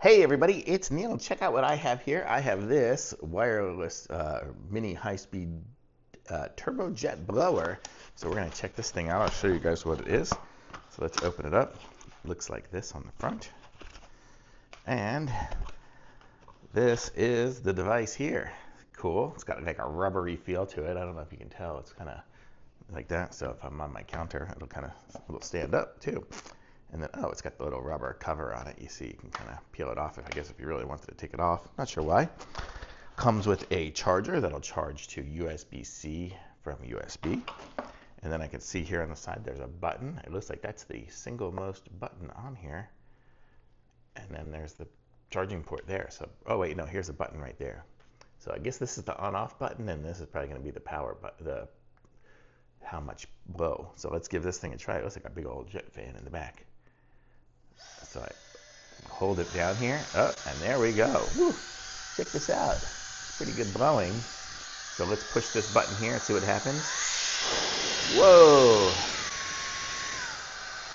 Hey everybody, it's Neil. Check out what I have here. I have this wireless mini high-speed turbojet blower. So we're going to check this thing out. I'll show you guys what it is. So let's open it up. Looks like this on the front. And this is the device here. Cool. It's got like a rubbery feel to it. I don't know if you can tell. It's kind of like that. So if I'm on my counter, it'll stand up too. And then, oh, it's got the little rubber cover on it. You see, you can kind of peel it off, if you really wanted to take it off. Not sure why. Comes with a charger that'll charge to USB-C from USB. And then I can see here on the side there's a button. It looks like that's the single most button on here. And then there's the charging port there. So, oh wait, no, here's a button right there. So I guess this is the on-off button, and this is probably going to be the power button, how much blow. So let's give this thing a try. It looks like a big old jet fan in the back. So I hold it down here. Oh, and there we go. Woo. Check this out. It's pretty good blowing. So let's push this button here and see what happens. Whoa.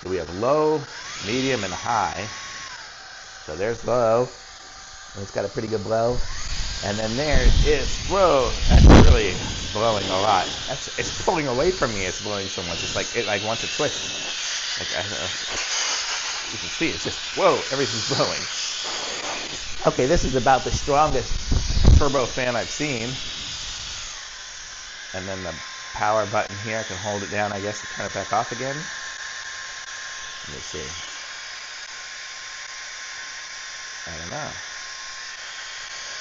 So we have low, medium, and high. So there's low. And it's got a pretty good blow. And then there is, whoa, that's really blowing a lot. It's pulling away from me. It's blowing so much. It's like it wants to twist. Like, I don't know. You can see it's just, whoa, everything's blowing. Okay, this is about the strongest turbo fan I've seen. And then the power button here, I can hold it down, I guess, to turn it back off again. Let me see. I don't know.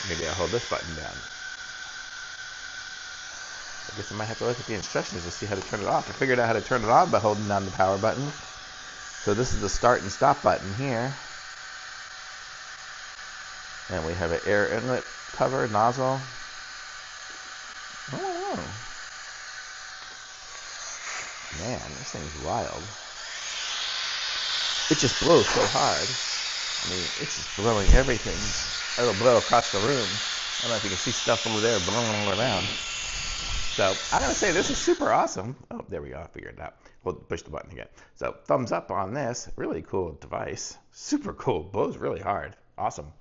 Maybe I'll hold this button down. I guess I might have to look at the instructions to see how to turn it off. I figured out how to turn it on by holding down the power button. So this is the start and stop button here. And we have an air inlet cover, nozzle. Oh, man, this thing's wild. It just blows so hard. I mean, it's just blowing everything. It'll blow across the room. I don't know if you can see stuff over there blowing all around. So I'm going to say this is super awesome. Oh, there we go. I figured it out. We'll push the button again. So thumbs up on this. Really cool device. Super cool. Blows really hard. Awesome.